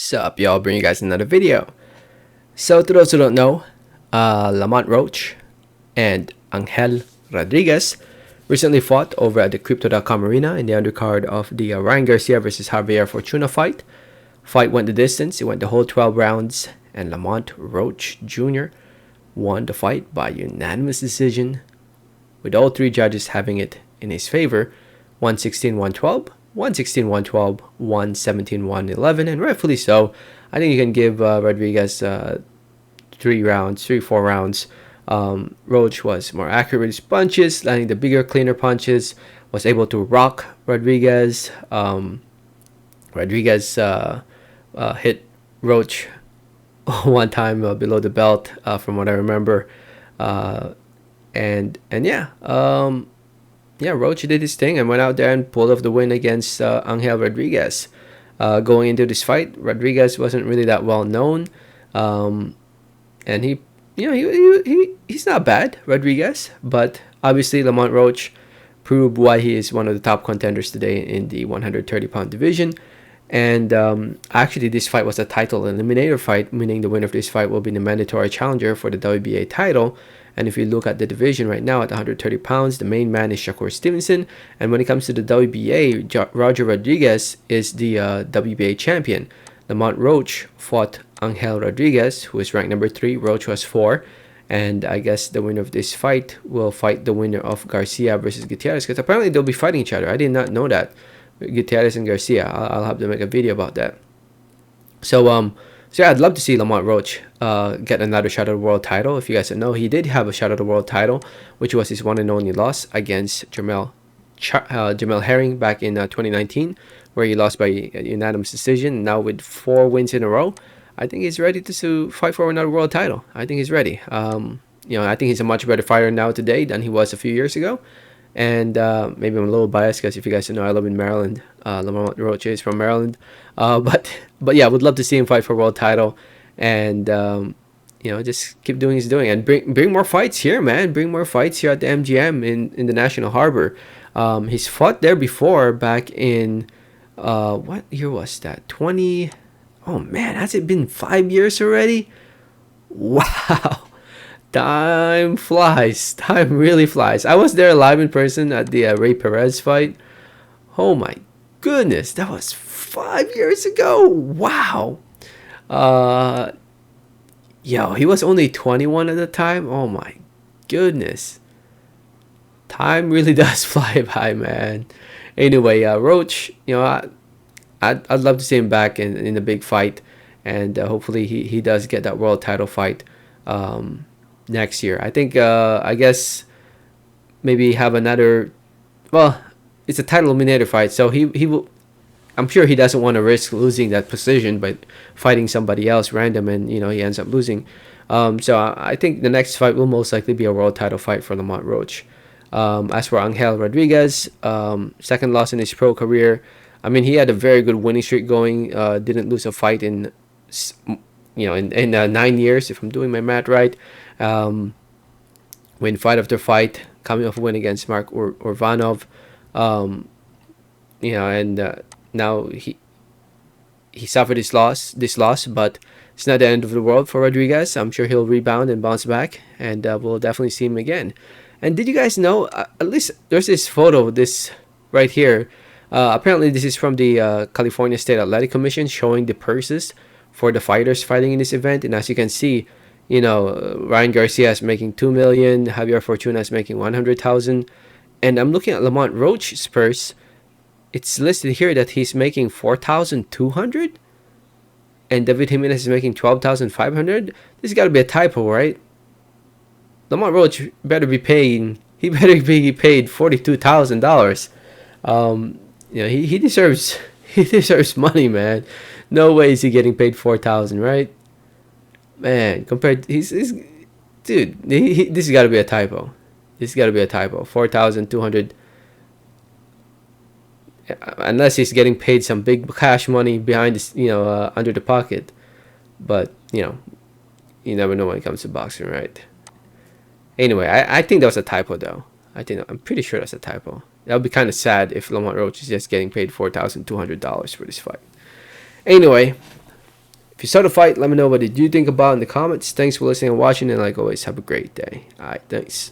Sup, y'all? Bring you guys another video. So, to those who don't know, Lamont Roach and Angel Rodriguez recently fought over at the Crypto.com arena in the undercard of the Ryan Garcia versus Javier Fortuna fight. Fight went the distance. It went the whole 12 rounds, and Lamont Roach Jr. won the fight by unanimous decision, with all three judges having it in his favor: 116-112, 116-112, 117-111, and rightfully so. I think you can give Rodriguez 4 rounds. Roach was more accurate with his punches, landing the bigger, cleaner punches, was able to rock Rodriguez. Rodriguez hit Roach one time below the belt, from what I remember. Roach did his thing and went out there and pulled off the win against Angel Rodriguez. Going into this fight, Rodriguez wasn't really that well known, and he's not bad, Rodriguez. But obviously, Lamont Roach proved why he is one of the top contenders today in the 130-pound division. And actually, this fight was a title eliminator fight, meaning the winner of this fight will be the mandatory challenger for the WBA title. And if you look at the division right now at 130 pounds, the main man is Shakur Stevenson. And when it comes to the WBA, Roger Rodriguez is the WBA champion. Lamont Roach fought Angel Rodriguez, who is ranked number 3. Roach was 4. And I guess the winner of this fight will fight the winner of Garcia versus Gutierrez, because apparently they'll be fighting each other. I did not know that. Gutierrez and Garcia. I'll have to make a video about that. So yeah, I'd love to see Lamont Roach get another shot at the world title. If you guys don't know, he did have a shot at the world title, which was his one and only loss against Jamel Herring back in 2019, where he lost by unanimous decision. Now with 4 wins in a row, I think he's ready to fight for another world title. I think he's ready. I think he's a much better fighter now today than he was a few years ago. And maybe I'm a little biased because if you guys don't know, I live in Maryland. Lamont Roach is from Maryland. But yeah, I would love to see him fight for a world title, and just keep doing his doing, and bring more fights here, man. Bring more fights here at the MGM in the National Harbor. He's fought there before back in what year was that? 20. Oh man, has it been 5 years already? Wow. Time flies. Time really flies. I was there live in person at the Ray Perez fight. Oh my goodness, that was 5 years ago. Wow. He was only 21 at the time. Oh my goodness. Time really does fly by, man. Anyway, Roach, I'd love to see him back in a big fight, and hopefully he does get that world title fight next year. I think I guess maybe have another. Well, it's a title eliminator fight, so he will. I'm sure he doesn't want to risk losing that position by fighting somebody else random, and he ends up losing. So I think the next fight will most likely be a world title fight for Lamont Roach. As for Angel Rodriguez, second loss in his pro career. I mean, he had a very good winning streak going. Didn't lose a fight in 9 years, if I'm doing my math right. Win fight after fight, coming off a win against Mark Orvanov. Now he suffered this loss, but it's not the end of the world for Rodriguez. I'm sure he'll rebound and bounce back, and we'll definitely see him again. And did you guys know, at least there's this photo, this right here. Apparently this is from the California State Athletic Commission, showing the purses for the fighters fighting in this event. And as you can see, Ryan Garcia is making $2 million, Javier Fortuna is making $100,000, and I'm looking at Lamont Roach's purse. It's listed here that he's making $4,200, and David Jimenez is making $12,500. This got to be a typo, right? Lamont Roach better be paying. He better be paid $42,000. He deserves. He deserves money, man. No way is he getting paid $4,000, right? Man, this has got to be a typo. This has got to be a typo. 4,200. Unless he's getting paid some big cash money behind this, under the pocket. But you never know when it comes to boxing, right? Anyway, I think that was a typo, though. I'm pretty sure that's a typo. That would be kind of sad if Lamont Roach is just getting paid $4,200 for this fight. Anyway, If you saw the fight, let me know what did you think about in the comments. Thanks for listening and watching, and like always, have a great day. All right, thanks.